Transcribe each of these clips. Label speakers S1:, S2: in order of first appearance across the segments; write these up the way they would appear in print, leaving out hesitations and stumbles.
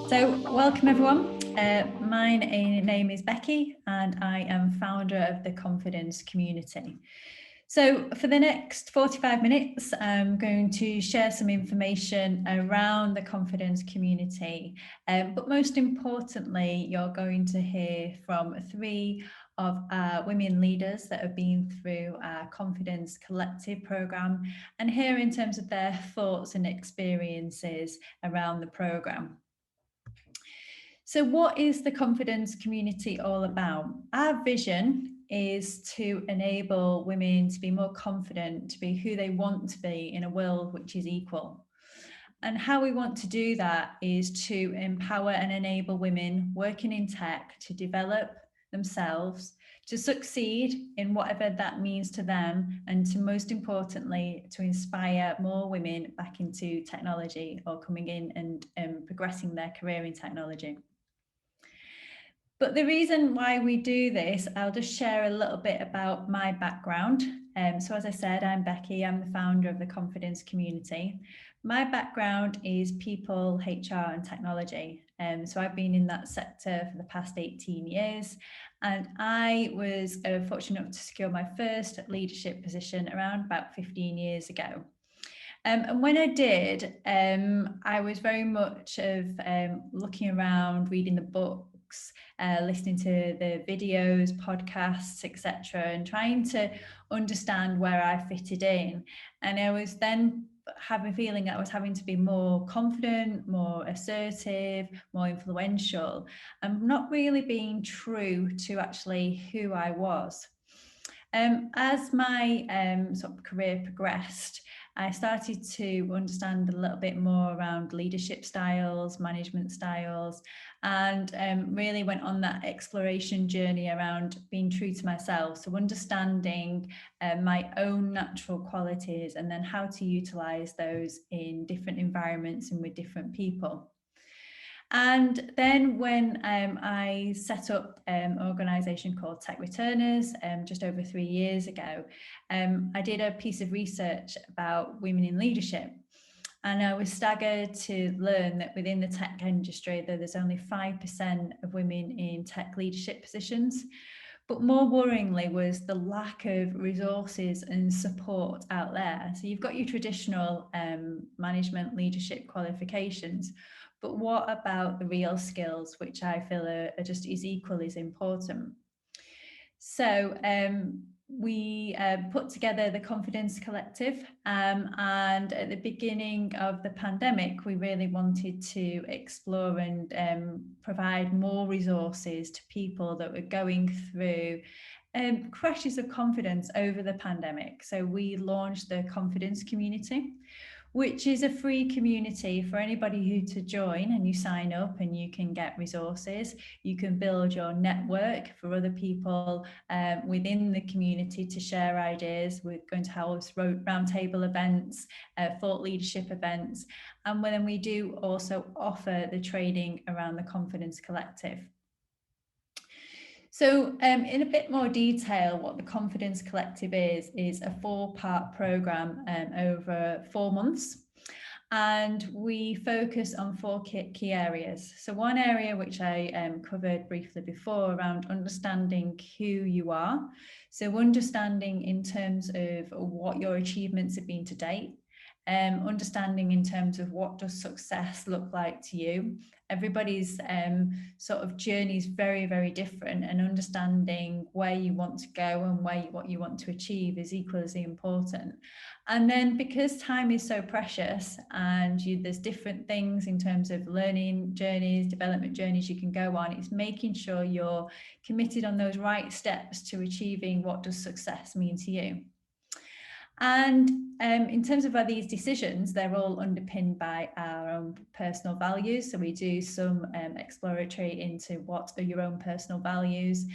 S1: So welcome everyone. My name is Becky and I am founder of the Confidence Community. So for the next 45 minutes, I'm going to share some information around the Confidence Community. But most importantly, you're going to hear from three of our women leaders that have been through our Confidence Collective programme and hear in terms of their thoughts and experiences around the programme. So what is the Confidence Community all about? Our vision is to enable women to be more confident, to be who they want to be in a world which is equal. And how we want to do that is to empower and enable women working in tech to develop themselves, to succeed in whatever that means to them, and to most importantly, to inspire more women back into technology or coming in and progressing their career in technology. But the reason why we do this, I'll just share a little bit about my background. So as I said, I'm Becky, I'm the founder of the Confidence Community. My background is people, HR and technology. So I've been in that sector for the past 18 years. And I was fortunate enough to secure my first leadership position around about 15 years ago. And when I did, I was very much of looking around, reading the books, listening to the videos, podcasts, etc., and trying to understand where I fitted in. And I was then having a feeling that I was having to be more confident, more assertive, more influential, and not really being true to actually who I was. As my sort of career progressed, I started to understand a little bit more around leadership styles, management styles, and really went on that exploration journey around being true to myself. So understanding my own natural qualities and then how to utilize those in different environments and with different people. And then when I set up an organisation called Tech Returners just over 3 years ago, I did a piece of research about women in leadership. And I was staggered to learn that within the tech industry, there's only 5% of women in tech leadership positions. But more worryingly was the lack of resources and support out there. So you've got your traditional management leadership qualifications, but what about the real skills, which I feel are just as equally as important? So we put together the Confidence Collective, and at the beginning of the pandemic, we really wanted to explore and provide more resources to people that were going through crashes of confidence over the pandemic. So we launched the Confidence Community, which is a free community for anybody who to join, and you sign up and you can get resources. You can build your network for other people within the community to share ideas. We're going to host roundtable events, thought leadership events, and then we do also offer the training around the Confidence Collective. So in a bit more detail, what the Confidence Collective is a 4-part programme over 4 months. And we focus on 4 key areas. So one area which I covered briefly before around understanding who you are. So understanding in terms of what your achievements have been to date. Understanding in terms of what does success look like to you. Everybody's sort of journey is very, very different, and understanding where you want to go and what you want to achieve is equally important. And then because time is so precious and there's different things in terms of learning journeys, development journeys you can go on, it's making sure you're committed on those right steps to achieving what does success mean to you. And in terms of these decisions, they're all underpinned by our own personal values. So we do some exploratory into what are your own personal values,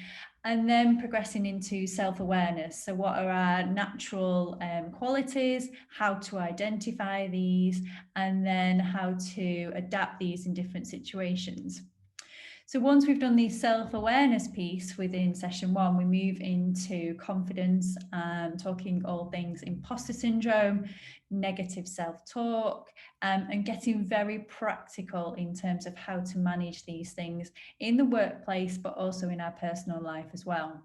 S1: and then progressing into self-awareness. So what are our natural qualities, how to identify these, and then how to adapt these in different situations. So once we've done the self-awareness piece within session 1, we move into confidence, talking all things imposter syndrome, negative self-talk, and getting very practical in terms of how to manage these things in the workplace, but also in our personal life as well.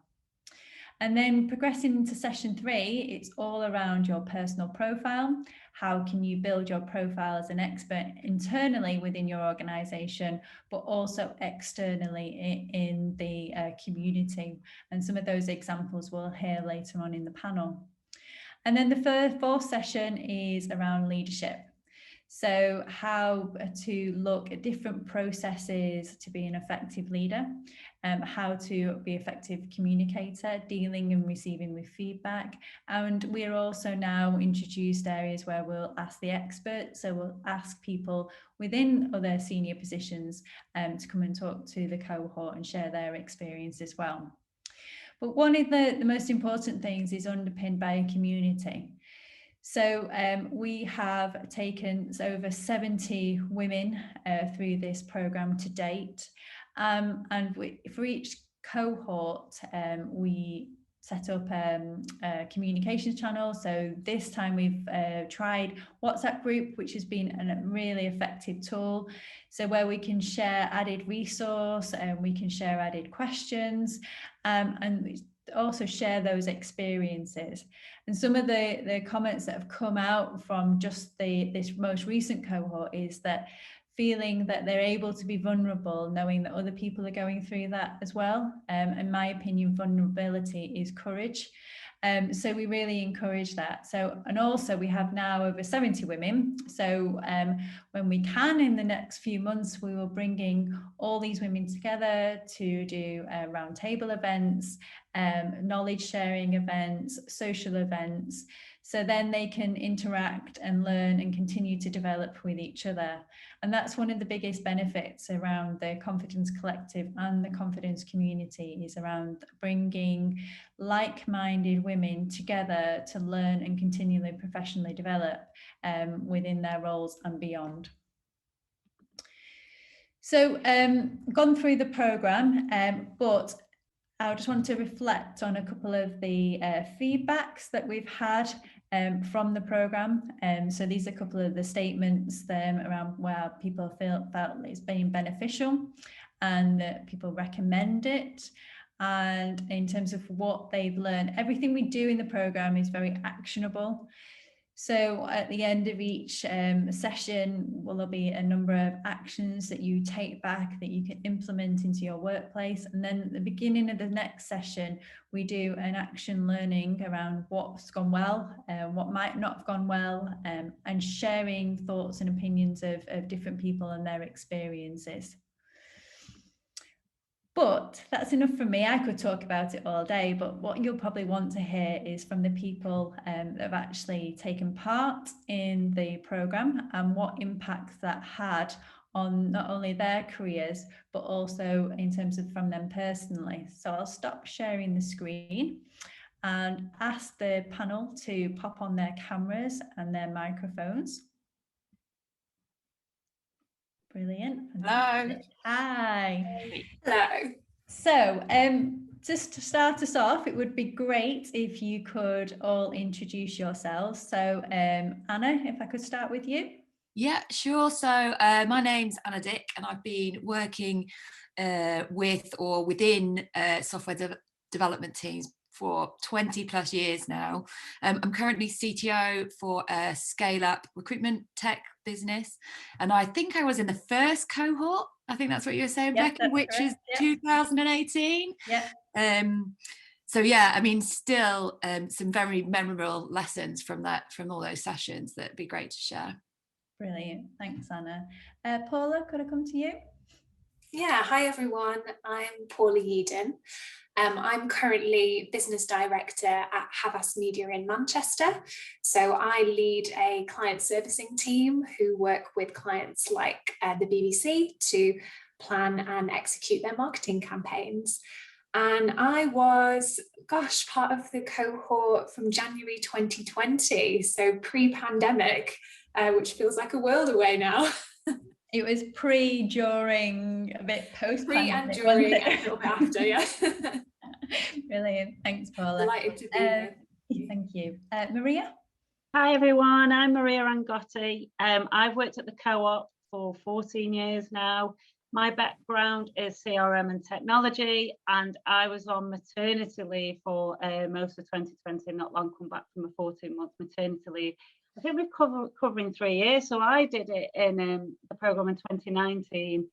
S1: And then progressing into session 3, it's all around your personal profile. How can you build your profile as an expert internally within your organization, but also externally in the community? And some of those examples we'll hear later on in the panel. And then the fourth session is around leadership. So how to look at different processes to be an effective leader, how to be an effective communicator, dealing and receiving with feedback. And we're also now introduced areas where we'll ask the experts. So we'll ask people within other senior positions to come and talk to the cohort and share their experience as well. But one of the most important things is underpinned by a community. So we have taken over 70 women through this programme to date. And for each cohort, we set up a communications channel. So this time we've tried WhatsApp group, which has been a really effective tool. So where we can share added resource and we can share added questions and also share those experiences. And some of the comments that have come out from just this most recent cohort is that feeling that they're able to be vulnerable, knowing that other people are going through that as well. In my opinion, vulnerability is courage. So we really encourage that. So, and also we have now over 70 women. So when we can in the next few months, we will bringing all these women together to do roundtable events, knowledge sharing events, social events. So then they can interact and learn and continue to develop with each other. And that's one of the biggest benefits around the Confidence Collective and the Confidence community, is around bringing like-minded women together to learn and continually professionally develop within their roles and beyond. So gone through the programme, but I just want to reflect on a couple of the feedbacks that we've had from the programme. So these are a couple of the statements around where people felt it's been beneficial and that people recommend it. And in terms of what they've learned, everything we do in the programme is very actionable. So at the end of each session, there be a number of actions that you take back that you can implement into your workplace. And then at the beginning of the next session, we do an action learning around what's gone well, what might not have gone well, and sharing thoughts and opinions of different people and their experiences. But that's enough for me. I could talk about it all day, but what you'll probably want to hear is from the people that have actually taken part in the programme and what impact that had on not only their careers, but also in terms of from them personally. So I'll stop sharing the screen and ask the panel to pop on their cameras and their microphones. Brilliant.
S2: Hello.
S1: Hi.
S2: Hello.
S1: So just to start us off, it would be great if you could all introduce yourselves. So Anna, if I could start with you.
S2: Yeah, sure. So my name's Anna Dick, and I've been working with or within software development teams for 20 plus years now. I'm currently CTO for a scale-up recruitment tech business, and I think I was in the first cohort. I think that's what you were saying,
S1: Yep,
S2: Becky, which
S1: correct.
S2: is 2018.
S1: Yeah.
S2: So yeah, I mean, still some very memorable lessons from all those sessions that'd be great to share.
S1: Brilliant. Thanks, Anna. Paula, could I come to you?
S3: Yeah, hi everyone. I'm Paulie Eden. I'm currently business director at Havas Media in Manchester. So I lead a client servicing team who work with clients like the BBC to plan and execute their marketing campaigns. And I was, part of the cohort from January 2020, so pre-pandemic, which feels like a world away now.
S1: It was pre, during, a bit post.
S3: Pre and during, and a little bit after, yeah.
S1: Brilliant. Thanks, Paula.
S3: Delighted to be here.
S1: Thank you. Maria?
S4: Hi everyone, I'm Maria Angotti. I've worked at the Co-op for 14 years now. My background is CRM and technology, and I was on maternity leave for most of 2020, not long come back from a 14-month maternity leave. I think we're covering 3 years, so I did it in the programme in 2019.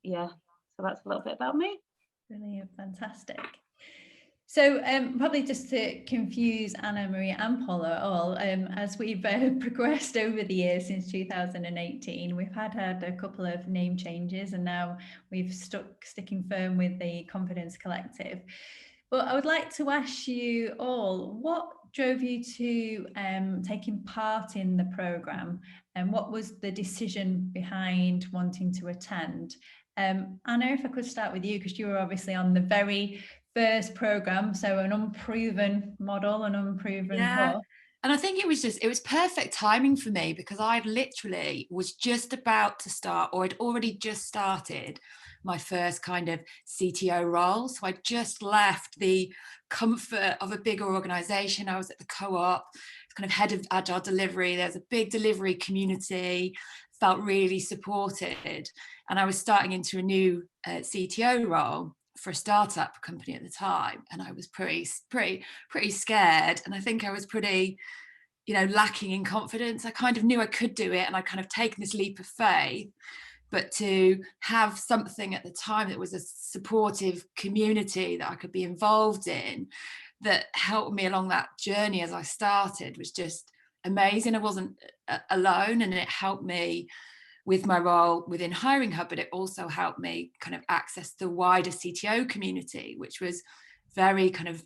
S4: Yeah, so that's a little bit about me.
S1: Brilliant, fantastic. So probably just to confuse Anna, Maria and Paula all, as we've progressed over the years since 2018, we've had a couple of name changes, and now we've sticking firm with the Confidence Collective. But I would like to ask you all, what drove you to taking part in the programme, and what was the decision behind wanting to attend? Anna, if I could start with you, because you were obviously on the very first programme, so an unproven model, an unproven horse.
S2: And I think it was perfect timing for me, because I literally was just about to start, or I'd already just started my first kind of CTO role. So I just left the comfort of a bigger organisation. I was at the Co-op, kind of head of agile delivery. There's a big delivery community, felt really supported. And I was starting into a new CTO role for a startup company at the time, and I was pretty scared, and I think I was pretty, lacking in confidence. I kind of knew I could do it, and I kind of taken this leap of faith, but to have something at the time that was a supportive community that I could be involved in, that helped me along that journey as I started, was just amazing. I wasn't alone, and it helped me with my role within Hiring Hub, but it also helped me kind of access the wider CTO community, which was very kind of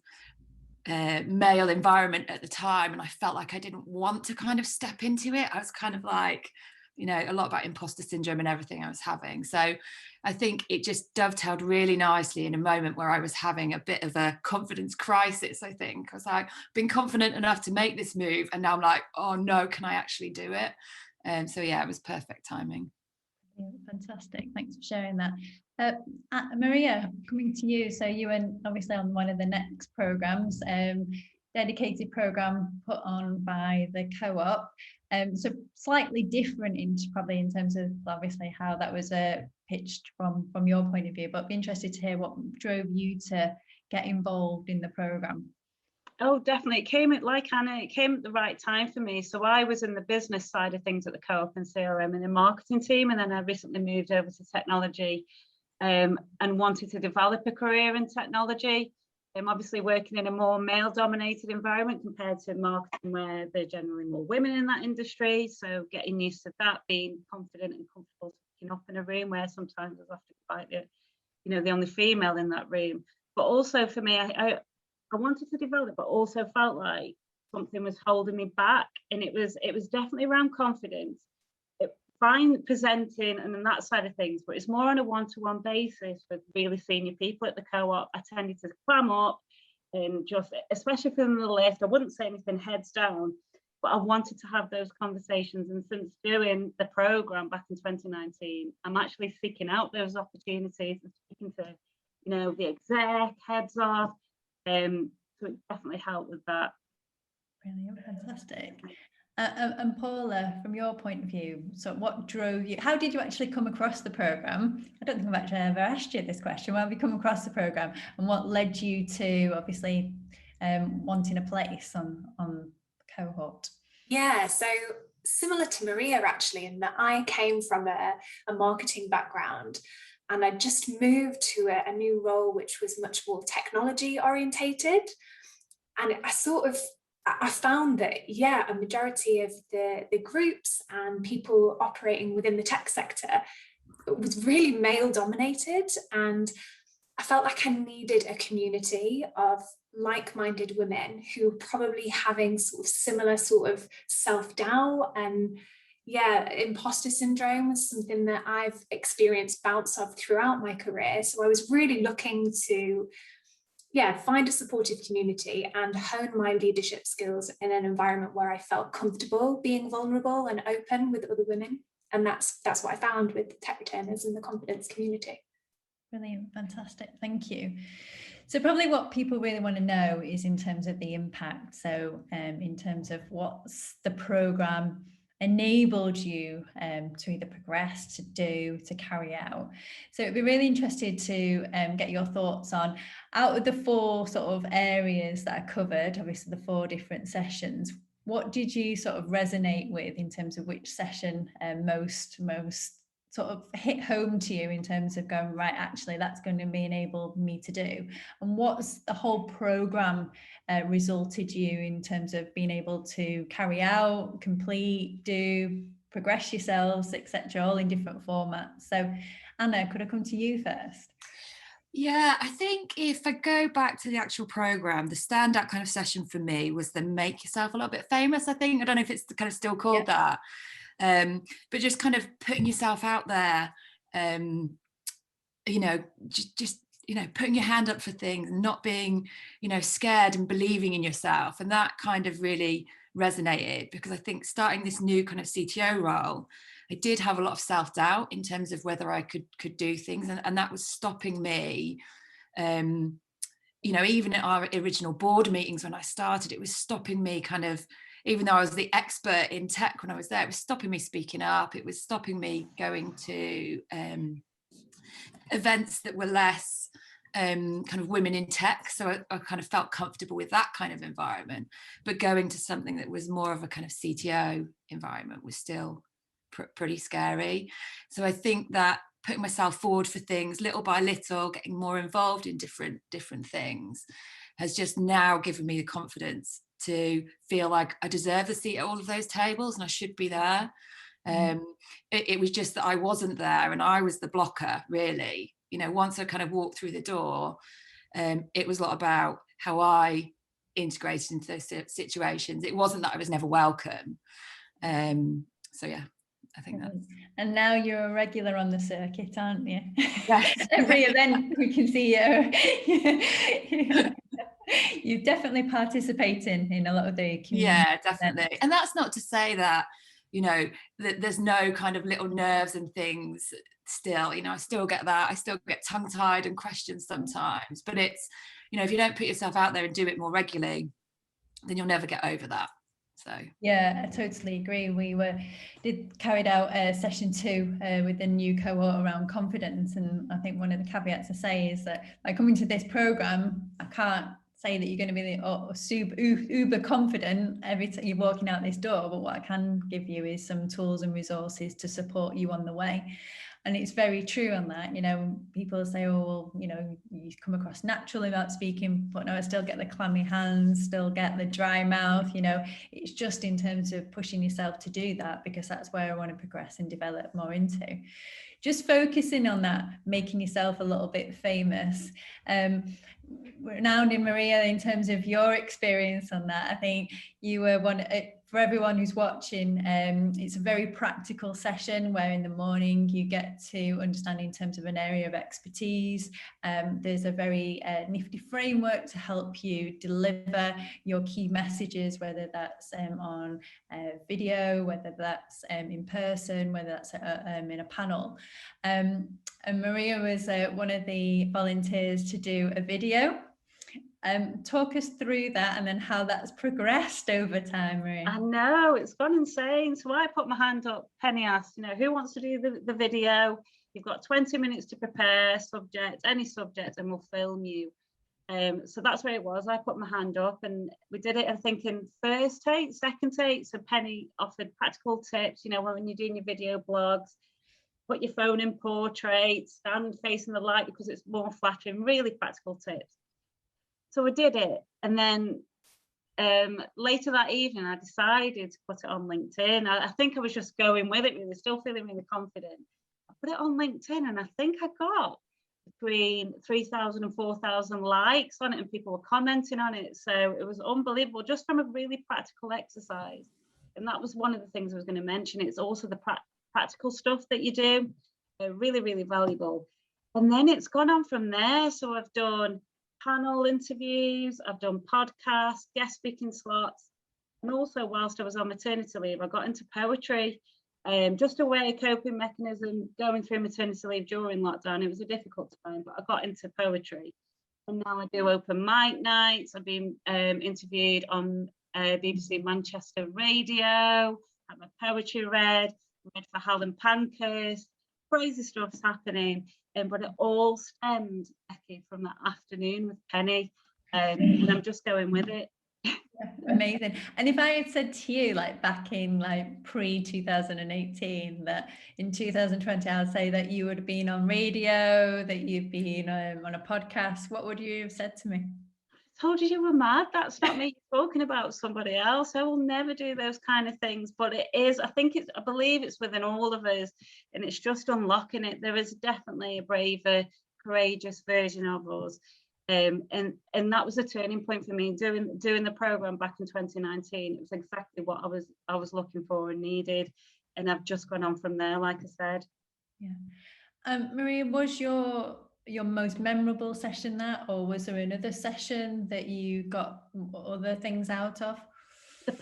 S2: male environment at the time. And I felt like I didn't want to kind of step into it. I was kind of like, a lot about imposter syndrome and everything I was having. So I think it just dovetailed really nicely in a moment where I was having a bit of a confidence crisis. I think I was like, been confident enough to make this move, and now I'm like, oh no, can I actually do it? So yeah, it was perfect timing.
S1: Yeah, fantastic, thanks for sharing that. Maria, coming to you. So you were obviously on one of the next programs, dedicated program put on by the Co-op, so slightly different probably in terms of obviously how that was pitched from your point of view, but be interested to hear what drove you to get involved in the program.
S4: Oh, definitely. It came at, like Anna, it came at the right time for me. So I was in the business side of things at the Co-op and CRM and the marketing team, and then I recently moved over to technology and wanted to develop a career in technology. I'm obviously working in a more male-dominated environment compared to marketing, where there are generally more women in that industry. So getting used to that, being confident and comfortable speaking up in a room where sometimes I was often quite the only female in that room. But also for me, I wanted to develop, but also felt like something was holding me back, and it was definitely around confidence, fine presenting and then that side of things, but it's more on a one-to-one basis with really senior people at the Co-op. I tended to clam up and just, especially from the lift, I wouldn't say anything heads down, but I wanted to have those conversations. And since doing the program back in 2019, I'm actually seeking out those opportunities and speaking to the exec, heads off. So it definitely helped with that.
S1: Brilliant, fantastic. And Paula, from your point of view, so what drove you? How did you actually come across the programme? I don't think I've actually ever asked you this question. How have you come across the programme, and what led you to obviously wanting a place on cohort?
S3: Yeah, so similar to Maria actually, in that I came from a marketing background, and I just moved to a new role which was much more technology orientated. And I found that, yeah, a majority of the groups and people operating within the tech sector was really male dominated. And I felt like I needed a community of like-minded women who were probably having sort of similar sort of self-doubt, and imposter syndrome was something that I've experienced bouts of throughout my career. So I was really looking to find a supportive community and hone my leadership skills in an environment where I felt comfortable being vulnerable and open with other women. And that's what I found with tech retainers and the confidence community.
S1: Brilliant, fantastic, thank you. So probably what people really want to know is in terms of the impact. So in terms of what's the programme enabled you to either progress, to do, to carry out. So it'd be really interested to get your thoughts on, out of the 4 sort of areas that are covered, obviously the 4 different sessions, what did you sort of resonate with in terms of which session most sort of hit home to you in terms of going, right, actually that's going to be enable me to do? And what's the whole programme resulted you in terms of being able to carry out, complete, do, progress yourselves, etc., all in different formats? So Anna, could I come to you first?
S2: Yeah, I think if I go back to the actual programme, the standout kind of session for me was the Make Yourself a Little Bit Famous, I think. I don't know if it's kind of still called that. But just kind of putting yourself out there, you know, just you know, putting your hand up for things and not being, you know, scared and believing in yourself. And that kind of really resonated, because I think starting this new kind of CTO role, I did have a lot of self-doubt in terms of whether I could do things, and that was stopping me. You know, even at our original board meetings when I started, it was stopping me kind of, even though I was the expert in tech when I was there, it was stopping me speaking up. It was stopping me going to events that were less kind of women in tech. So I kind of felt comfortable with that kind of environment. But going to something that was more of a kind of CTO environment was still pretty scary. So I think that putting myself forward for things little by little, getting more involved in different things, has just now given me the confidence to feel like I deserve the seat at all of those tables and I should be there. It was just that I wasn't there, and I was the blocker, really. You know, once I kind of walked through the door, it was a lot about how I integrated into those situations. It wasn't that I was never welcome. So yeah, I think that's.
S1: And now you're a regular on the circuit, aren't you?
S2: Yes.
S1: Every event we can see you. You definitely participate in a lot of the community.
S2: Yeah, definitely. Events. And that's not to say that, you know, that there's no kind of little nerves and things still. You know, I still get that. I still get tongue-tied and questions sometimes. But it's, you know, if you don't put yourself out there and do it more regularly, then you'll never get over that. So
S1: yeah, I totally agree. We carried out session 2 with the new cohort around confidence, and I think one of the caveats I say is that by coming to this program, I can't say that you're going to be the uber confident every time you're walking out this door, but what I can give you is some tools and resources to support you on the way. And it's very true on that. You know, people say, oh, well, you know, you come across naturally without speaking, but no, I still get the clammy hands, still get the dry mouth. You know, it's just in terms of pushing yourself to do that, because that's where I want to progress and develop more into. Just focusing on that, making yourself a little bit famous. Renowned in Maria, in terms of your experience on that, I think you were one. For everyone who's watching, it's a very practical session where in the morning you get to understand in terms of an area of expertise. There's a very nifty framework to help you deliver your key messages, whether that's on video, whether that's in person, whether that's in a panel. And Maria was one of the volunteers to do a video. Talk us through that and then how that's progressed over time, Maria.
S4: I know, it's gone insane. So I put my hand up. Penny asked, you know, who wants to do the video? You've got 20 minutes to prepare any subject, and we'll film you. So that's where it was. I put my hand up and we did it, I think, in first take, second take. So Penny offered practical tips, you know, when you're doing your video blogs, put your phone in portrait, stand facing the light because it's more flattering, really practical tips. So we did it, and then later that evening I decided to put it on LinkedIn. I think I was just going with it, really, still feeling really confident. I put it on LinkedIn and I think I got between 3,000 and 4,000 likes on it, and people were commenting on it. So it was unbelievable, just from a really practical exercise. And that was one of the things I was going to mention. It's also the practical stuff that you do, really, really valuable. And then it's gone on from there. So I've done panel interviews, I've done podcasts, guest speaking slots, and also whilst I was on maternity leave, I got into poetry. Just a way, a coping mechanism, going through maternity leave during lockdown. It was a difficult time, but I got into poetry, and now I do open mic nights. I've been interviewed on BBC Manchester Radio, had my poetry read for Helen Pankhurst. Crazy stuff's happening, but it all stemmed, Becky, from that afternoon with Penny, and I'm just going with it.
S1: Amazing. And if I had said to you, like back in like pre-2018, that in 2020 I'd say that you would have been on radio, that you've been on a podcast, what would you have said to me?
S4: I told you were mad. That's not me talking about somebody else. I will never do those kind of things, but it is, I believe it's within all of us, and it's just unlocking it. There is definitely a braver, courageous version of us. And that was a turning point for me doing the program back in 2019. It was exactly what I was looking for and needed, and I've just gone on from there, like I said.
S1: Yeah. Maria, was your most memorable session that, or was there another session that you got other things out of?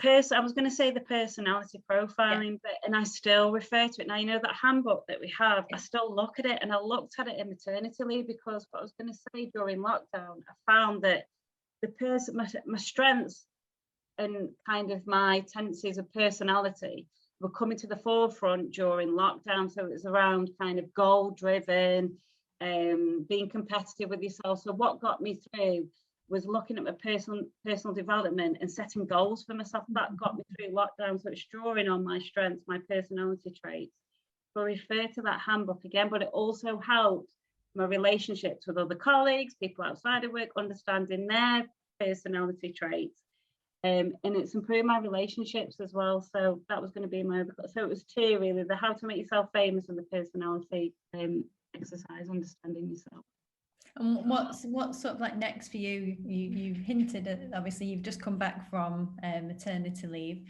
S4: I was going to say the personality profiling, but and I still refer to it now. You know, that handbook that we have, I still look at it, and I looked at it in maternity leave, because what I was going to say, during lockdown, I found that my strengths and kind of my tendencies of personality were coming to the forefront during lockdown. So it was around kind of goal driven, being competitive with yourself. So what got me through was looking at my personal development and setting goals for myself. That got me through lockdown. So it's drawing on my strengths, my personality traits. So I refer to that handbook again, but it also helped my relationships with other colleagues, people outside of work, understanding their personality traits. And it's improved my relationships as well. So that was going to be so it was two really, the how to make yourself famous and the personality exercise, understanding yourself.
S1: And what's sort of like next for you? You hinted at, obviously you've just come back from maternity leave.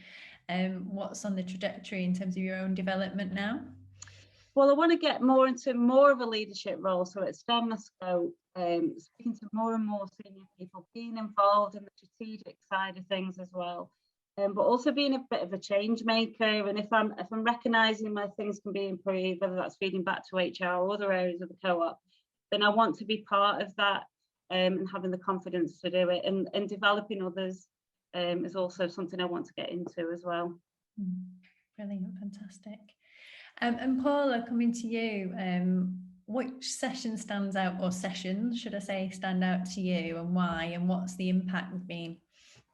S1: What's on the trajectory in terms of your own development now?
S4: Well, I want to get more into more of a leadership role, so extend my scope, speaking to more and more senior people, being involved in the strategic side of things as well, but also being a bit of a change maker. And if I'm recognising my things can be improved, whether that's feeding back to HR or other areas of the co-op, then I want to be part of that, and having the confidence to do it, and developing others is also something I want to get into as well.
S1: Brilliant, fantastic. And Paula, coming to you, which session stands out, or sessions should I say, stand out to you, and why, and what's the impact been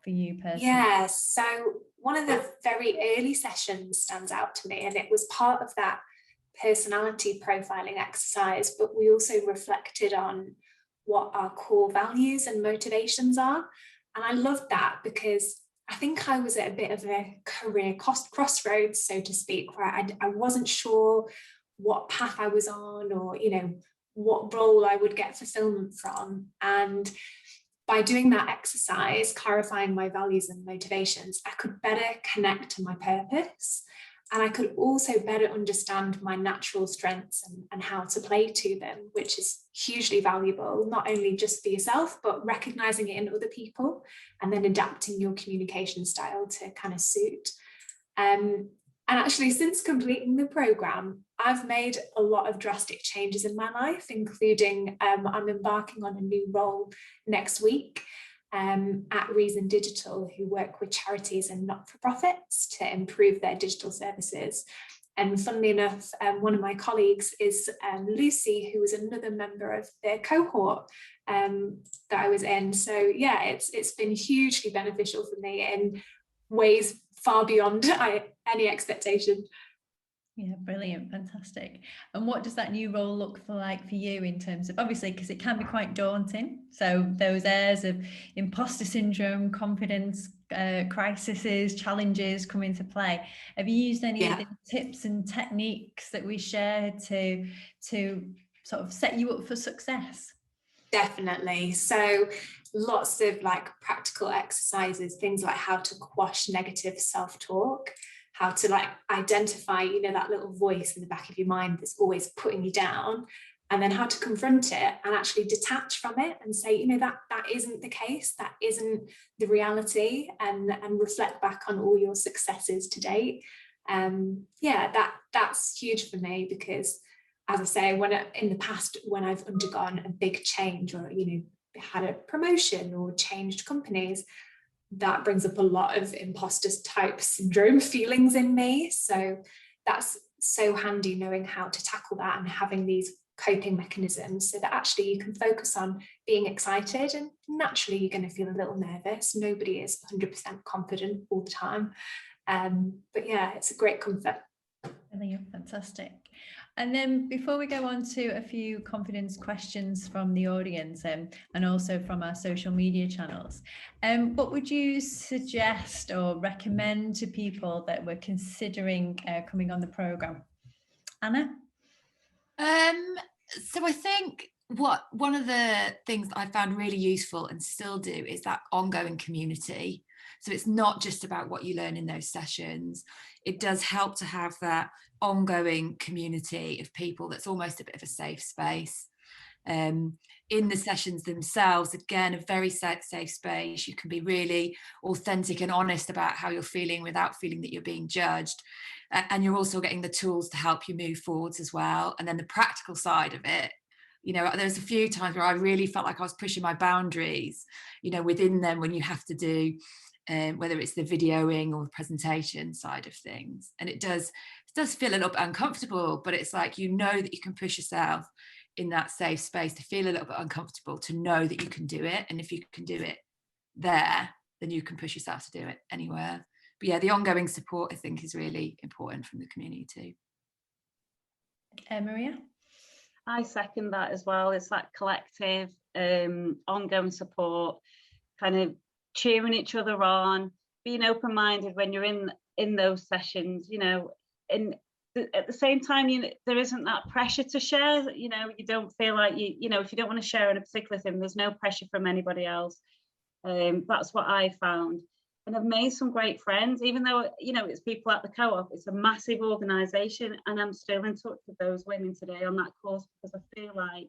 S1: for you personally?
S3: Yeah, so one of the very early sessions stands out to me, and it was part of that personality profiling exercise, but we also reflected on what our core values and motivations are. And I loved that, because I think I was at a bit of a career crossroads, so to speak, where I wasn't sure what path I was on, or, you know, what role I would get fulfillment from. And by doing that exercise, clarifying my values and motivations, I could better connect to my purpose. And I could also better understand my natural strengths and how to play to them, which is hugely valuable, not only just for yourself, but recognizing it in other people, and then adapting your communication style to kind of suit. And actually, since completing the program, I've made a lot of drastic changes in my life, including I'm embarking on a new role next week at Reason Digital, who work with charities and not-for-profits to improve their digital services. And funnily enough, one of my colleagues is Lucy, who was another member of the cohort that I was in. So yeah, it's been hugely beneficial for me in ways far beyond any expectation.
S1: Yeah, brilliant, fantastic. And what does that new role look like for you, in terms of, obviously, because it can be quite daunting, so those airs of imposter syndrome, confidence crises, challenges come into play. Have you used any of the tips and techniques that we shared to sort of set you up for success?
S3: Definitely. So lots of like practical exercises, things like how to quash negative self-talk, how to like identify, you know, that little voice in the back of your mind that's always putting you down, and then how to confront it and actually detach from it and say, you know, that isn't the case, that isn't the reality, and reflect back on all your successes to date. Yeah, that's huge for me, because as I say, in the past, when I've undergone a big change, or had a promotion or changed companies, that brings up a lot of imposter type syndrome feelings in me. So that's so handy, knowing how to tackle that and having these coping mechanisms, so that actually you can focus on being excited, and naturally you're going to feel a little nervous. Nobody is 100% confident all the time. But yeah, it's a great comfort.
S1: Brilliant, fantastic. And then before we go on to a few confidence questions from the audience, and also from our social media channels, what would you suggest or recommend to people that were considering coming on the programme? Anna?
S2: So I think one of the things that I found really useful and still do is that ongoing community. So it's not just about what you learn in those sessions. It does help to have that ongoing community of people that's almost a bit of a safe space. In the sessions themselves, again, a very safe space. You can be really authentic and honest about how you're feeling without feeling that you're being judged. And you're also getting the tools to help you move forwards as well. And then the practical side of it, there's a few times where I really felt like I was pushing my boundaries, within them, when you have to do whether it's the videoing or the presentation side of things. And it does feel a little bit uncomfortable, but it's like, that you can push yourself in that safe space to feel a little bit uncomfortable, to know that you can do it. And if you can do it there, then you can push yourself to do it anywhere. But yeah, the ongoing support, I think, is really important from the community too.
S1: Maria?
S4: I second that as well. It's that collective, ongoing support, kind of cheering each other on, being open-minded when you're in those sessions, and at the same time, there isn't that pressure to share. You don't feel like if you don't want to share in a particular thing, there's no pressure from anybody else. That's what I found. And I've made some great friends, even though, it's people at the co-op. It's a massive organisation, and I'm still in touch with those women today on that course, because I feel like,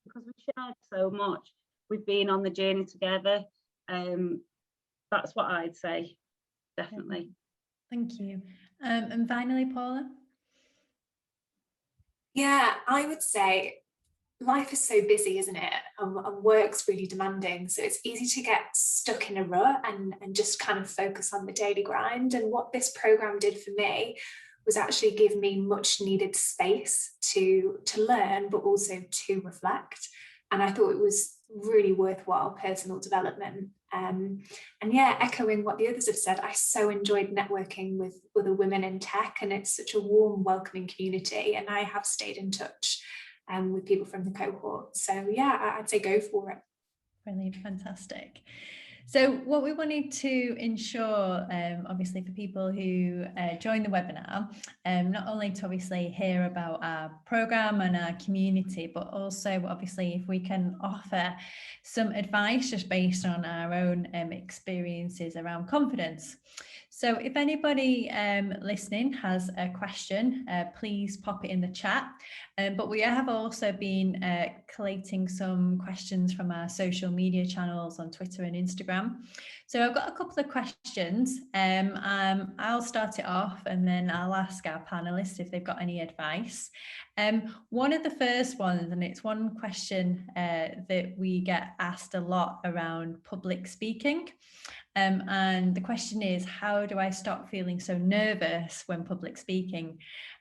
S4: because we've shared so much, we've been on the journey together. That's what I'd say, definitely.
S1: Thank you. And finally, Paula?
S3: Yeah, I would say life is so busy, isn't it? And work's really demanding. So it's easy to get stuck in a rut and just kind of focus on the daily grind. And what this program did for me was actually give me much needed space to learn, but also to reflect. And I thought it was really worthwhile personal development. And yeah, echoing what the others have said, I so enjoyed networking with other women in tech, and it's such a warm, welcoming community. And I have stayed in touch with people from the cohort. So yeah, I'd say go for it.
S1: Brilliant, fantastic. So what we wanted to ensure, obviously, for people who join the webinar, not only to obviously hear about our programme and our community, but also obviously if we can offer some advice just based on our own experiences around confidence. So if anybody listening has a question, please pop it in the chat. But we have also been collating some questions from our social media channels on Twitter and Instagram. So I've got a couple of questions. I'll start it off, and then I'll ask our panelists if they've got any advice. One of the first ones, and it's one question that we get asked a lot around public speaking. And the question is, how do I stop feeling so nervous when public speaking?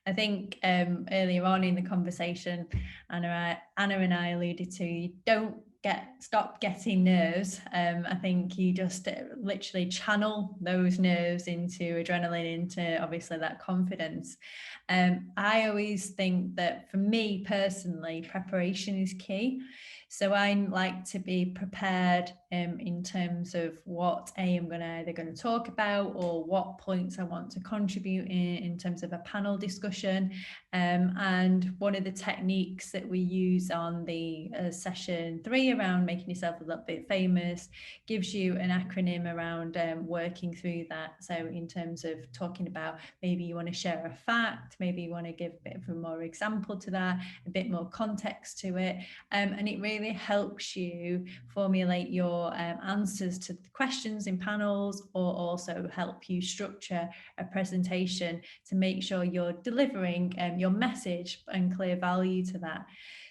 S1: I think earlier on in the conversation, Anna and I alluded to, you don't stop getting nerves. I think you just literally channel those nerves into adrenaline, into obviously that confidence. I always think that for me personally, preparation is key. So I like to be prepared in terms of what I'm either going to talk about, or what points I want to contribute in terms of a panel discussion. And one of the techniques that we use on the session 3 around making yourself a little bit famous gives you an acronym around working through that. So in terms of talking about, maybe you want to share a fact, maybe you want to give a bit of a more example to that, a bit more context to it. And it really really helps you formulate your answers to the questions in panels, or also help you structure a presentation to make sure you're delivering your message and clear value to that.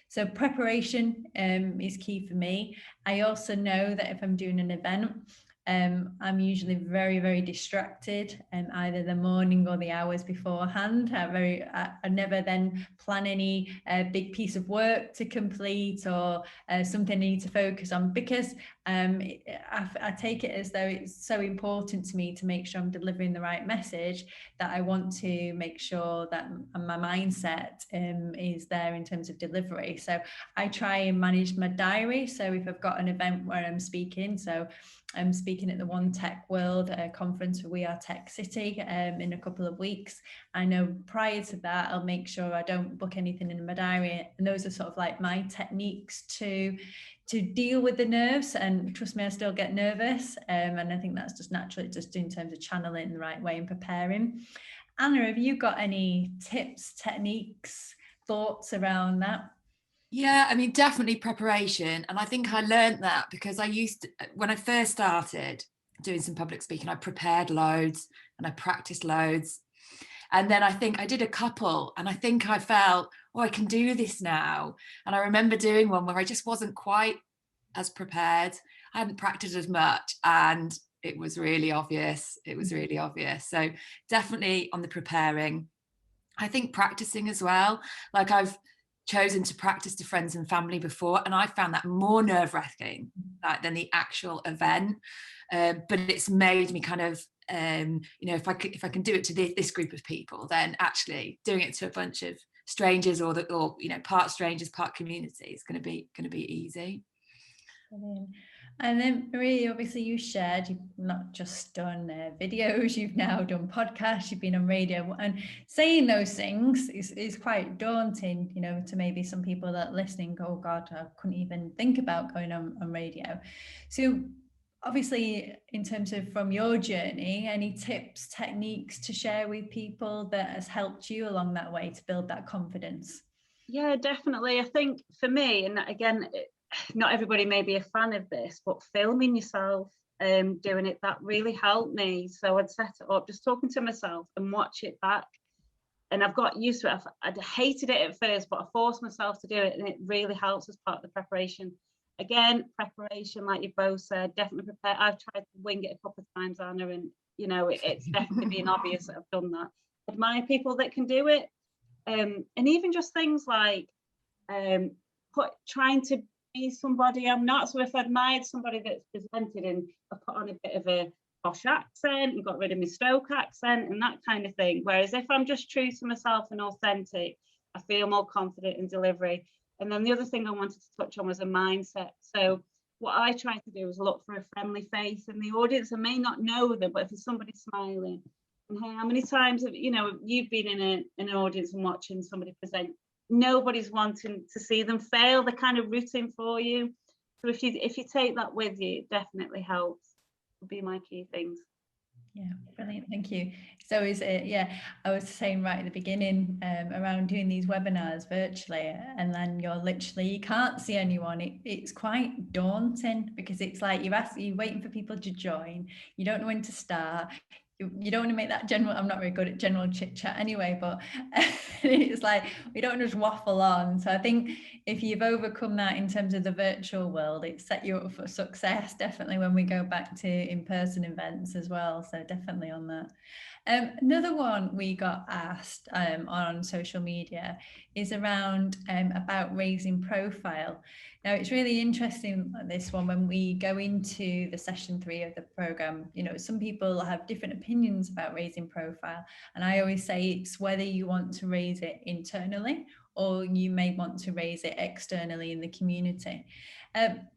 S1: So preparation is key for me. I also know that if I'm doing an event, I'm usually very, very distracted, either the morning or the hours beforehand. I never then plan any big piece of work to complete, or something I need to focus on, because I take it as though it's so important to me to make sure I'm delivering the right message, that I want to make sure that my mindset is there in terms of delivery. So I try and manage my diary. So if I've got an event where I'm speaking, so I'm speaking at the One Tech World conference for We Are Tech City in a couple of weeks. I know prior to that, I'll make sure I don't book anything in my diary. And those are sort of like my techniques to deal with the nerves. And trust me, I still get nervous. And I think that's just naturally, just in terms of channeling the right way and preparing. Anna, have you got any tips, techniques, thoughts around that?
S2: Yeah, I mean, definitely preparation. And I think I learned that because when I first started doing some public speaking, I prepared loads and I practiced loads. And then I think I did a couple, and I think I felt, oh, I can do this now. And I remember doing one where I just wasn't quite as prepared. I hadn't practiced as much, and it was really obvious. So definitely on the preparing. I think practicing as well. Like, I've chosen to practice to friends and family before, and I found that more nerve-wracking than the actual event. But it's made me kind of, if I can do it to this group of people, then actually doing it to a bunch of strangers, or part strangers, part community, is going to be easy.
S1: Brilliant. And then Marie, obviously you shared, you've not just done videos, you've now done podcasts, you've been on radio, and saying those things is quite daunting, to maybe some people that are listening, oh God, I couldn't even think about going on radio. So obviously, in terms of from your journey, any tips, techniques to share with people that has helped you along that way to build that confidence?
S4: Yeah, definitely. I think for me, and again, not everybody may be a fan of this, but filming yourself doing it, that really helped me. So I'd set it up just talking to myself and watch it back, and I've got used to it. I'd hated it at first, but I forced myself to do it, and it really helps as part of the preparation. Again, preparation, like you both said, definitely prepare. I've tried to wing it a couple of times, Anna, and it's definitely been obvious that I've done that. Admire people that can do it, and even just things like trying to be somebody I'm not. So if I admired somebody that's presented and I put on a bit of a posh accent and got rid of my Stoke accent and that kind of thing. Whereas if I'm just true to myself and authentic, I feel more confident in delivery. And then the other thing I wanted to touch on was a mindset. So what I try to do is look for a friendly face in the audience. I may not know them, but if there's somebody smiling, and hey, how many times have you've been in an audience and watching somebody present? Nobody's wanting to see them fail. They're kind of rooting for you. So if you take that with you, it definitely helps. Would be my key things.
S1: Yeah, brilliant. Thank you. So is it, I was saying right at the beginning around doing these webinars virtually, and then you can't see anyone. It's quite daunting, because it's like you're waiting for people to join. You don't know when to start. You don't want to make that general, I'm not very good at general chit chat anyway, but it's like we don't just waffle on. So I think if you've overcome that in terms of the virtual world, it set you up for success, definitely, when we go back to in-person events as well. So definitely on that. Another one we got asked on social media is around about raising profile. Now, it's really interesting, this one, when we go into the session 3 of the program, some people have different opinions about raising profile. And I always say it's whether you want to raise it internally, or you may want to raise it externally in the community.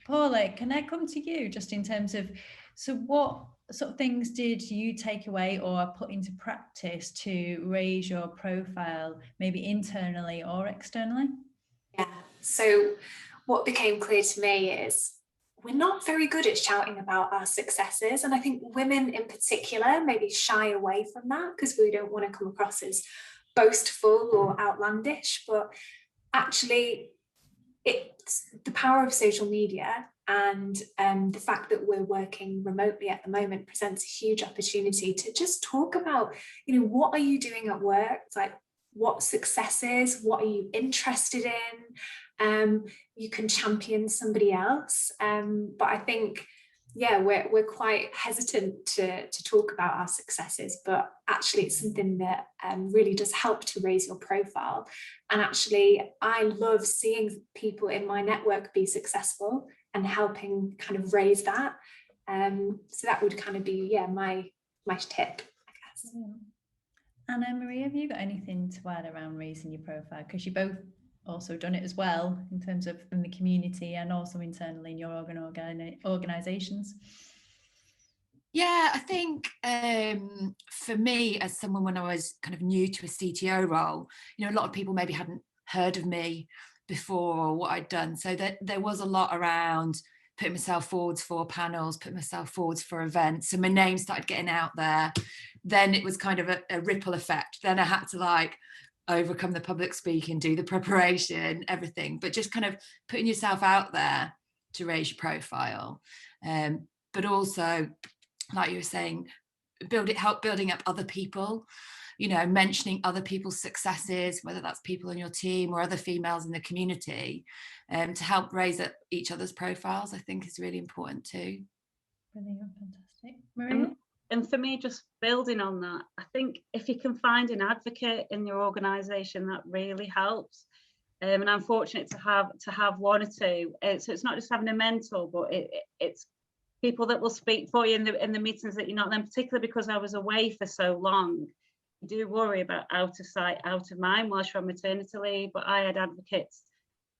S1: Paulie, can I come to you just in terms of, so what sort of things did you take away or put into practice to raise your profile, maybe internally or externally?
S3: Yeah, so what became clear to me is we're not very good at shouting about our successes. And I think women in particular maybe shy away from that because we don't want to come across as boastful or outlandish. But actually, it's the power of social media, and the fact that we're working remotely at the moment presents a huge opportunity to just talk about, what are you doing at work? Like, what successes, what are you interested in? You can champion somebody else. But I think, we're quite hesitant to talk about our successes, but actually it's something that really does help to raise your profile. And actually, I love seeing people in my network be successful and helping kind of raise that. So that would kind of be, my tip, I guess.
S1: Anna Marie, have you got anything to add around raising your profile? Because you both also done it as well, in terms of in the community and also internally in your organisations.
S2: Yeah, I think for me, as someone, when I was kind of new to a CTO role, a lot of people maybe hadn't heard of me before or what I'd done. So there was a lot around putting myself forwards for panels, putting myself forwards for events. So my name started getting out there. Then it was kind of a ripple effect. Then I had to overcome the public speaking, do the preparation, everything, but just kind of putting yourself out there to raise your profile. But also, like you were saying, help building up other people, mentioning other people's successes, whether that's people on your team or other females in the community, to help raise up each other's profiles, I think is really important too.
S1: Brilliant, fantastic. Maria?
S4: And for me, just building on that, I think if you can find an advocate in your organisation, that really helps. And I'm fortunate to have one or two. So it's not just having a mentor, but it's people that will speak for you in the meetings that you're not. Then, particularly because I was away for so long, you do worry about out of sight, out of mind whilst you're on maternity leave. But I had advocates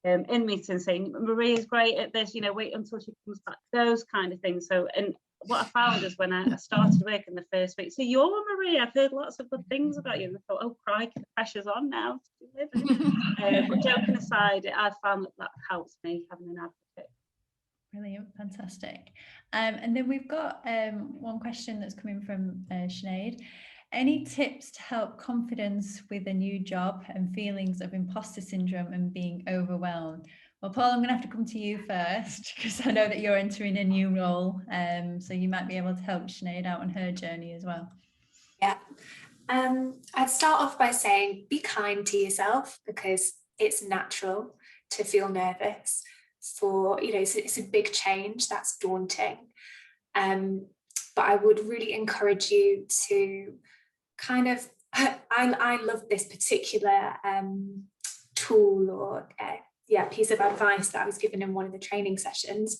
S4: in meetings saying, Maria's great at this, wait until she comes back, those kind of things. So, and what I found is when I started work in the first week, so you're Maria, I've heard lots of good things about you, and I thought, oh crikey, the pressure's on now to deliver. But joking aside, I found that helps me, having an advocate.
S1: Brilliant, fantastic. And then we've got one question that's coming from Sinead. Any tips to help confidence with a new job and feelings of imposter syndrome and being overwhelmed? Well, Paul, I'm going to have to come to you first, because I know that you're entering a new role. So you might be able to help Sinead out on her journey as well.
S3: Yeah. I'd start off by saying, be kind to yourself, because it's natural to feel nervous for, it's a big change that's daunting. But I would really encourage you to kind of, I love this particular tool or piece of advice that I was given in one of the training sessions,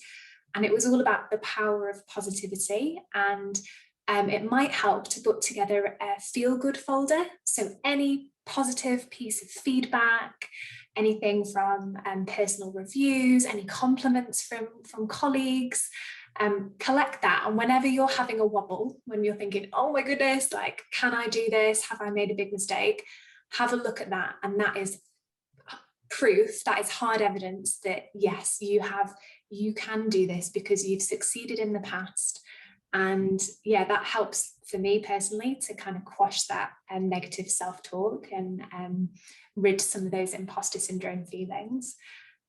S3: and it was all about the power of positivity. And it might help to put together a feel-good folder. So any positive piece of feedback, anything from personal reviews, any compliments from colleagues, collect that. And whenever you're having a wobble, when you're thinking, oh my goodness, can I do this? Have I made a big mistake? Have a look at that. And that is proof, that is hard evidence that yes, you can do this because you've succeeded in the past. And that helps for me personally to kind of quash that negative self-talk and rid some of those imposter syndrome feelings.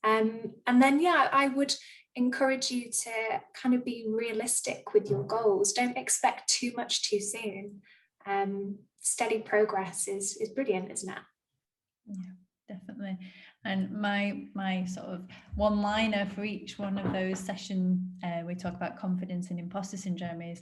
S3: And then I would encourage you to kind of be realistic with your goals. Don't expect too much too soon. Steady progress is brilliant, isn't it?
S1: Yeah, definitely. And my sort of one-liner for each one of those sessions, we talk about confidence and imposter syndrome, is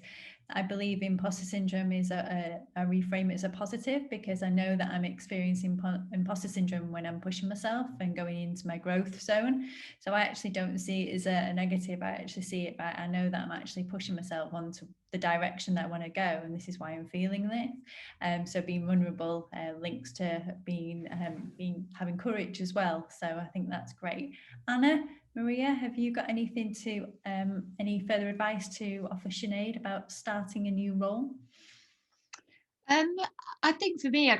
S1: I believe imposter syndrome is I reframe it as a positive, because I know that I'm experiencing imposter syndrome when I'm pushing myself and going into my growth zone. So I actually don't see it as a negative. I actually see it by, I know that I'm actually pushing myself onto the direction that I want to go, and this is why I'm feeling this. So being vulnerable links to being having courage as well. So I think that's great. Anna, Maria, have you got anything to any further advice to offer Sinead about starting a new role?
S2: I think for me, I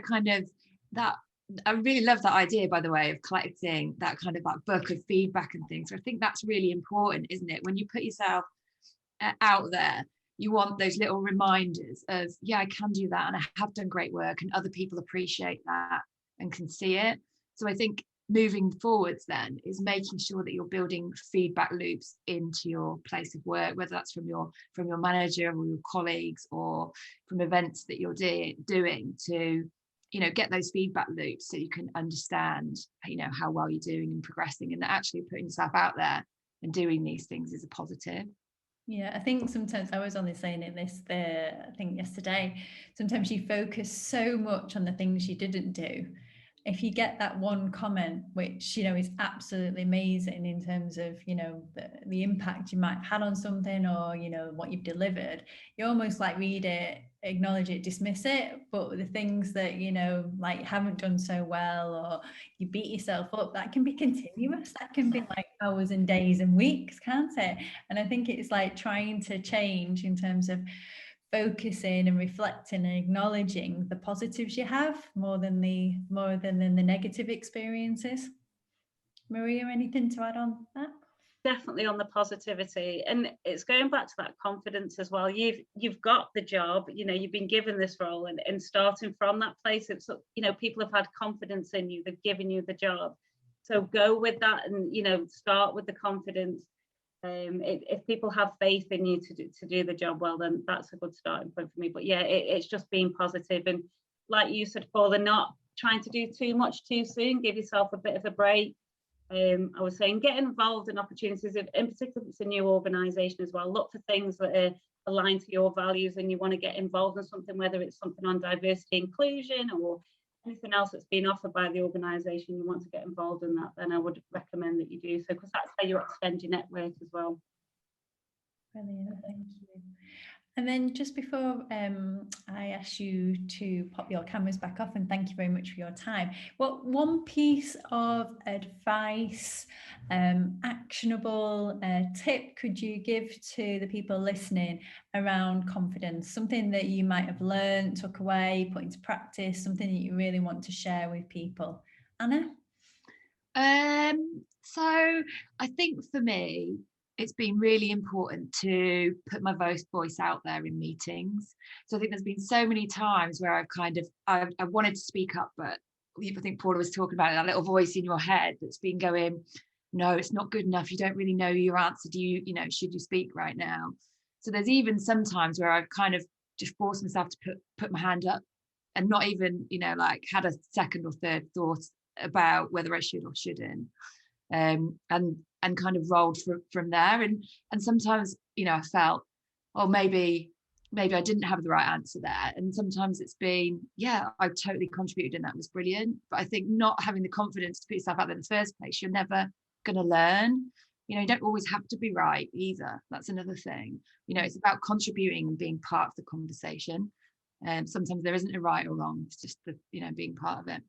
S2: really love that idea, by the way, of collecting that kind of book of feedback and things. So I think that's really important, isn't it? When you put yourself out there, you want those little reminders of, I can do that, and I have done great work, and other people appreciate that and can see it. So I think moving forwards then is making sure that you're building feedback loops into your place of work, whether that's from your manager or your colleagues or from events that you're doing to, you know, get those feedback loops so you can understand, you know, how well you're doing and progressing, and that actually putting yourself out there and doing these things is a positive.
S1: Yeah, I think sometimes I was only saying I think yesterday, sometimes you focus so much on the things you didn't do. If you get that one comment, which, you know, is absolutely amazing in terms of, you know, the impact you might have had on something, or, you know, what you've delivered, you almost like read it, acknowledge it, dismiss it. But the things that, you know, like you haven't done so well, or you beat yourself up, that can be continuous. That can be like hours and days and weeks, can't it? And I think it's like trying to change in terms of focusing and reflecting and acknowledging the positives you have more than the negative experiences. Maria, anything to add on that?
S4: Definitely on the positivity, and it's going back to that confidence as well. You've got the job, you know, you've been given this role, and starting from that place, it's, you know, people have had confidence in you, they've given you the job, so go with that, and, you know, start with the confidence. If people have faith in you to do the job well, then that's a good starting point for me. But yeah, it's just being positive, and like you said, Paul, they're not trying to do too much too soon. Give yourself a bit of a break. I was saying, get involved in opportunities, in particular if it's a new organisation as well. Look for things that are aligned to your values, and you want to get involved in something, whether it's something on diversity inclusion or anything else that's been offered by the organisation, you want to get involved in that, then I would recommend that you do so, because that's how you extend your network as well.
S1: Brilliant, thank you. And then just before I ask you to pop your cameras back off, and thank you very much for your time, what one piece of advice, actionable tip could you give to the people listening around confidence? Something that you might have learned, took away, put into practice, something that you really want to share with people. Anna?
S2: So I think for me, it's been really important to put my voice out there in meetings. So I think there's been so many times where I wanted to speak up, but I think Paula was talking about it, that little voice in your head that's been going, no, it's not good enough. You don't really know your answer. You know, should you speak right now? So there's even some times where I've kind of just forced myself to put my hand up, and not even, you know, like had a second or third thought about whether I should or shouldn't. And kind of rolled from there, and sometimes, you know, I felt, oh, maybe I didn't have the right answer there, and sometimes it's been, yeah, I totally contributed and that was brilliant. But I think not having the confidence to put yourself out there in the first place, you're never going to learn. You know, you don't always have to be right either. That's another thing. You know, it's about contributing and being part of the conversation. Sometimes there isn't a right or wrong, it's just the, you know, being part of it.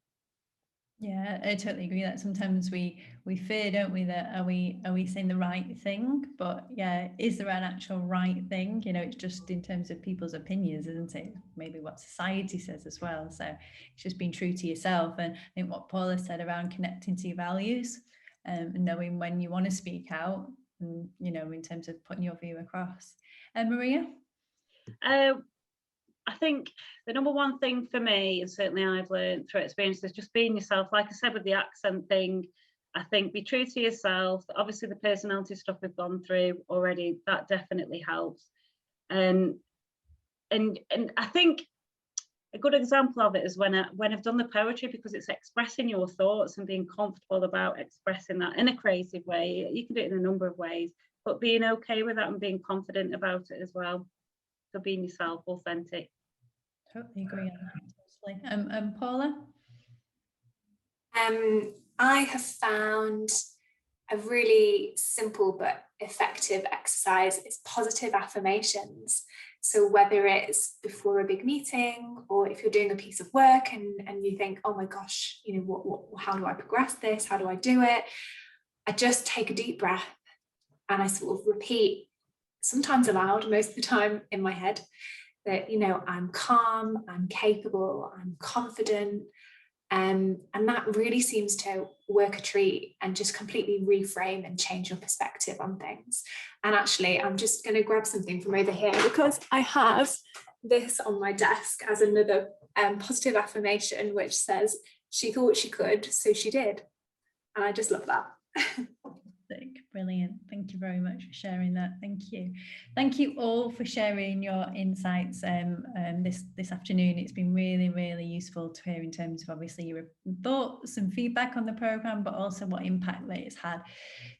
S1: Yeah, I totally agree that sometimes we fear, don't we, that are we saying the right thing? But yeah, is there an actual right thing? You know, it's just in terms of people's opinions, isn't it? Maybe what society says as well. So it's just being true to yourself. And I think what Paula said around connecting to your values, and knowing when you want to speak out, and, you know, in terms of putting your view across. Maria?
S4: I think the number one thing for me, and certainly I've learned through experience, is just being yourself. Like I said with the accent thing, I think be true to yourself. Obviously the personality stuff we've gone through already, that definitely helps. And I think a good example of it is when I've done the poetry, because it's expressing your thoughts and being comfortable about expressing that in a creative way. You can do it in a number of ways, but being okay with that and being confident about it as well. So being yourself, authentic.
S1: Totally agree on that, totally. Paula?
S3: I have found a really simple but effective exercise is positive affirmations. So whether it's before a big meeting, or if you're doing a piece of work and you think, oh my gosh, you know, how do I progress this? How do I do it? I just take a deep breath and I sort of repeat, sometimes aloud, most of the time in my head, that, you know, I'm calm, I'm capable, I'm confident. And that really seems to work a treat and just completely reframe and change your perspective on things. And actually, I'm just going to grab something from over here, because I have this on my desk as another positive affirmation, which says, she thought she could, so she did. And I just love that.
S1: Brilliant. Thank you very much for sharing that. Thank you. Thank you all for sharing your insights this afternoon. It's been really, really useful to hear in terms of obviously your thoughts and feedback on the programme, but also what impact that it's had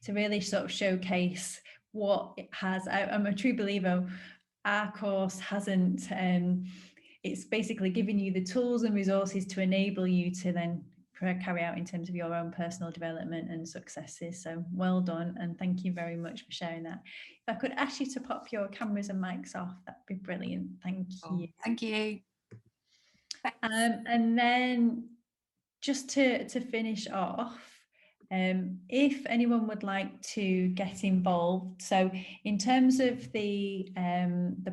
S1: to really sort of showcase what it has. I'm a true believer, our course hasn't, it's basically giving you the tools and resources to enable you to then carry out in terms of your own personal development and successes. So well done, and thank you very much for sharing that. If I could ask you to pop your cameras and mics off, that'd be brilliant. Thank you.
S2: Thank you.
S1: And then just to finish off, if anyone would like to get involved, so in terms of the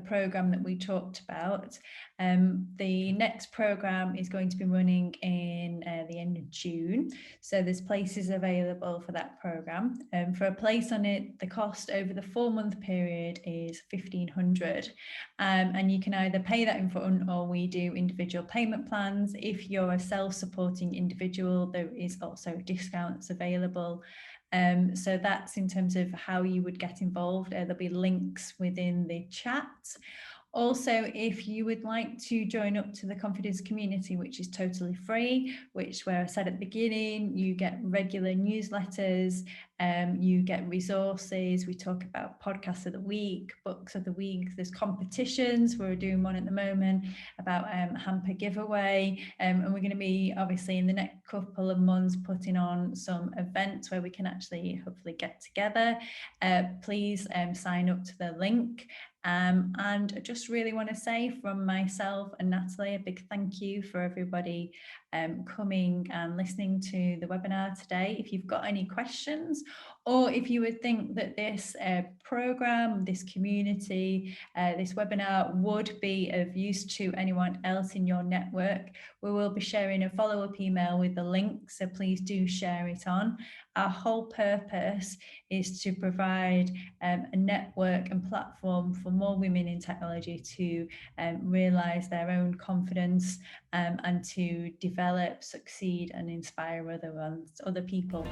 S1: program that we talked about, the next program is going to be running in the end of June, so there's places available for that program. For a place on it, the cost over the 4-month period is $1,500, and you can either pay that in front, or we do individual payment plans. If you're a self-supporting individual, there is also discounts available. So that's in terms of how you would get involved. There'll be links within the chat. Also, if you would like to join up to the Confidence community, which is totally free, which, where I said at the beginning, you get regular newsletters, you get resources. We talk about podcasts of the week, books of the week. There's competitions. We're doing one at the moment about hamper giveaway, and we're going to be obviously in the next couple of months putting on some events where we can actually hopefully get together. Please sign up to the link. And I just really want to say from myself and Natalie, a big thank you for everybody coming and listening to the webinar today. If you've got any questions, or if you would think that this program, this community, this webinar would be of use to anyone else in your network, we will be sharing a follow-up email with the link, so please do share it on. Our whole purpose is to provide a network and platform for more women in technology to realise their own confidence and to develop, succeed and inspire other people.